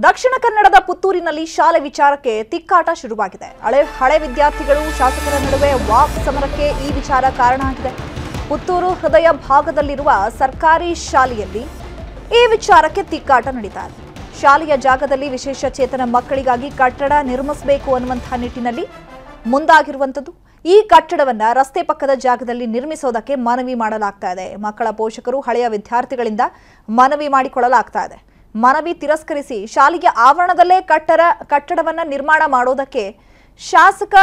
ದಕ್ಷಿಣ ಕನ್ನಡದ ಪುತ್ತೂರಿನಲ್ಲಿ ಶಾಲೆ ವಿಚಾರಕ್ಕೆ ತಿಕ್ಕಾಟ ಶುರುವಾಗಿದೆ. ಹಳೆ ವಿದ್ಯಾರ್ಥಿಗಳು ಶಾಸಕರ ನಡುವೆ ವಾಕ್ ಸಮರಕ್ಕೆ ಈ ವಿಚಾರ ಕಾರಣ ಆಗಿದೆ. ಪುತ್ತೂರು ಹೃದಯ ಭಾಗದಲ್ಲಿರುವ ಸರ್ಕಾರಿ ಶಾಲೆಯಲ್ಲಿ ಈ ವಿಚಾರಕ್ಕೆ ತಿಕ್ಕಾಟ ನಡೀತಾ ಇದೆ. ಶಾಲೆಯ ಜಾಗದಲ್ಲಿ ವಿಶೇಷ ಚೇತನ ಮಕ್ಕಳಿಗಾಗಿ ಕಟ್ಟಡ ನಿರ್ಮಿಸಬೇಕು ಅನ್ನುವಂತಹ ನಿಟ್ಟಿನಲ್ಲಿ ಮುಂದಾಗಿರುವಂತದ್ದು. ಈ ಕಟ್ಟಡವನ್ನ ರಸ್ತೆ ಪಕ್ಕದ ಜಾಗದಲ್ಲಿ ನಿರ್ಮಿಸೋದಕ್ಕೆ ಮನವಿ ಮಾಡಲಾಗ್ತಾ ಇದೆ. ಮಕ್ಕಳ ಪೋಷಕರು ಹಳೆಯ ವಿದ್ಯಾರ್ಥಿಗಳಿಂದ ಮನವಿ ಮಾಡಿಕೊಳ್ಳಲಾಗ್ತಾ ಇದೆ. ಮನವಿ ತಿರಸ್ಕರಿಸಿ ಶಾಲೆಯ ಆವರಣದಲ್ಲೇ ಕಟ್ಟಡವನ್ನ ನಿರ್ಮಾಣ ಮಾಡೋದಕ್ಕೆ ಶಾಸಕ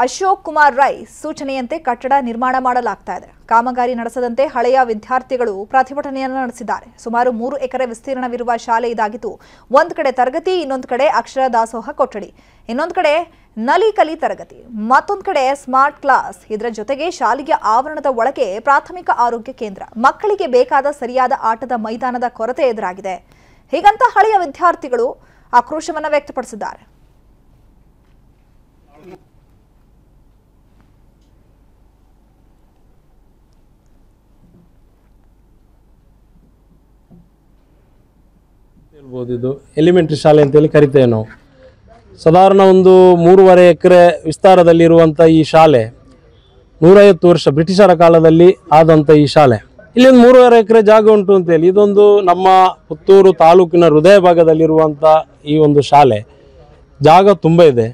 ಅಶೋಕ್ ಕುಮಾರ್ ರೈ ಸೂಚನೆಯಂತೆ ಕಟ್ಟಡ ನಿರ್ಮಾಣ ಮಾಡಲಾಗ್ತಾ ಇದೆ. ಕಾಮಗಾರಿ ನಡೆಸದಂತೆ ಹಳೆಯ ವಿದ್ಯಾರ್ಥಿಗಳು ಪ್ರತಿಭಟನೆಯನ್ನು ನಡೆಸಿದ್ದಾರೆ. ಸುಮಾರು 3 ಎಕರೆ ವಿಸ್ತೀರ್ಣವಿರುವ ಶಾಲೆ ಇದಾಗಿದ್ದು, ಒಂದು ಕಡೆ ತರಗತಿ, ಇನ್ನೊಂದು ಕಡೆ ಅಕ್ಷರ ದಾಸೋಹ ಕೊಠಡಿ, ಇನ್ನೊಂದು ಕಡೆ ನಲಿ ಕಲಿ ತರಗತಿ, ಮತ್ತೊಂದು ಕಡೆ ಸ್ಮಾರ್ಟ್ ಕ್ಲಾಸ್. ಇದರ ಜೊತೆಗೆ ಶಾಲೆಯ ಆವರಣದ ಒಳಗೆ ಪ್ರಾಥಮಿಕ ಆರೋಗ್ಯ ಕೇಂದ್ರ, ಮಕ್ಕಳಿಗೆ ಬೇಕಾದ ಸರಿಯಾದ ಆಟದ ಮೈದಾನದ ಕೊರತೆ ಎದುರಾಗಿದೆ. ಹೀಗಂತ ಹಳೆಯ ವಿದ್ಯಾರ್ಥಿಗಳು ಆಕ್ರೋಶವನ್ನು ವ್ಯಕ್ತಪಡಿಸಿದ್ದಾರೆ. ಇದು ಎಲಿಮೆಂಟರಿ ಶಾಲೆ ಅಂತೇಳಿ ಕರಿತೇವೆ ನಾವು. ಸಾಧಾರಣ ಒಂದು 3.5 ಎಕರೆ ವಿಸ್ತಾರದಲ್ಲಿರುವಂಥ ಈ ಶಾಲೆ 150 ವರ್ಷ ಬ್ರಿಟಿಷರ ಕಾಲದಲ್ಲಿ ಆದಂಥ ಈ ಶಾಲೆ. ಇಲ್ಲಿ ಒಂದು 3.5 ಎಕರೆ ಜಾಗ ಉಂಟು ಅಂತೇಳಿ ಇದೊಂದು ನಮ್ಮ ಪುತ್ತೂರು ತಾಲೂಕಿನ ಹೃದಯ ಭಾಗದಲ್ಲಿರುವಂಥ ಈ ಒಂದು ಶಾಲೆ ಜಾಗ ತುಂಬ ಇದೆ.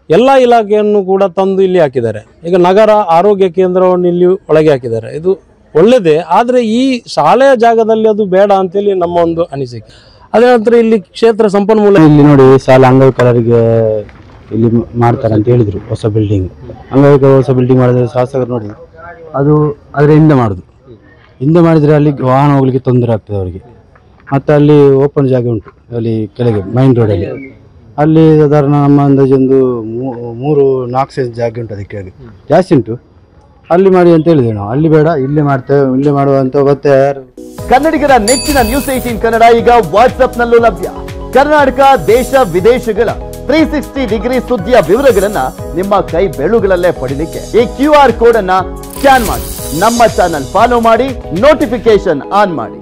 ಎಲ್ಲ ಇಲಾಖೆಯನ್ನು ಕೂಡ ತಂದು ಇಲ್ಲಿ ಹಾಕಿದ್ದಾರೆ. ಈಗ ನಗರ ಆರೋಗ್ಯ ಕೇಂದ್ರವನ್ನು ಇಲ್ಲಿ ಒಳಗೆ ಹಾಕಿದ್ದಾರೆ. ಇದು ಒಳ್ಳೆಯದೇ, ಆದರೆ ಈ ಶಾಲೆಯ ಜಾಗದಲ್ಲಿ ಅದು ಬೇಡ ಅಂತೇಳಿ ನಮ್ಮ ಒಂದು ಅನಿಸಿಕೆ. ಅದೇ ನಂತರ ಇಲ್ಲಿ ಕ್ಷೇತ್ರ ಸಂಪನ್ಮೂಲ ಇಲ್ಲಿ ನೋಡಿ ಶಾಲೆ ಅಂಗವಿಕಲರಿಗೆ ಇಲ್ಲಿ ಮಾಡ್ತಾರೆ ಅಂತ ಹೇಳಿದ್ರು. ಹೊಸ ಬಿಲ್ಡಿಂಗ್ ಅಂಗವಿಕಲ ಹೊಸ ಬಿಲ್ಡಿಂಗ್ ಮಾಡಿದ್ರೆ ಶಾಸಕರು ನೋಡಿ ಅದು ಅದರ ಹಿಂದೆ ಮಾಡಿದರೆ ಅಲ್ಲಿ ವಾಹನ ಹೋಗ್ಲಿಕ್ಕೆ ತೊಂದರೆ ಆಗ್ತದೆ ಅವರಿಗೆ. ಮತ್ತು ಅಲ್ಲಿ ಓಪನ್ ಜಾಗ ಉಂಟು ಅಲ್ಲಿ ಕೆಳಗೆ ಮೈನ್ ರೋಡಲ್ಲಿ. ಅಲ್ಲಿ ಸಾಧಾರಣ ನಮ್ಮ ಅಂದಾಜು ಒಂದು 3-4 ಸೈಜ್ ಜಾಗ ಉಂಟು, ಅದಕ್ಕೆ ಜಾಸ್ತಿ ಉಂಟು. ಅಲ್ಲಿ ಮಾಡಿ ಅಂತ ಹೇಳಿದ್ವಿ ನಾವು. ಅಲ್ಲಿ ಬೇಡ, ಇಲ್ಲೇ ಮಾಡ್ತೇವೆ, ಇಲ್ಲೇ ಮಾಡುವಂತ ಗೊತ್ತೇ. ಕನ್ನಡಿಗರ ನೆಚ್ಚಿನ ನ್ಯೂಸ್ 18 ಕನ್ನಡ ಈಗ ವಾಟ್ಸ್ಆಪ್ ನಲ್ಲೂ ಲಭ್ಯ. ಕರ್ನಾಟಕ, ದೇಶ ವಿದೇಶಗಳ 360 ಡಿಗ್ರಿ ಸುದ್ದಿಯ ವಿವರಗಳನ್ನ ನಿಮ್ಮ ಕೈ ಬೆರಳುಗಳಲ್ಲೇ ಪಡಿಲಿಕ್ಕೆ ಈ QR ಕೋಡ್ ಅನ್ನ ಸ್ಕ್ಯಾನ್ ಮಾಡಿ, ನಮ್ಮ ಚಾನಲ್ ಫಾಲೋ ಮಾಡಿ, ನೋಟಿಫಿಕೇಶನ್ ಆನ್ ಮಾಡಿ.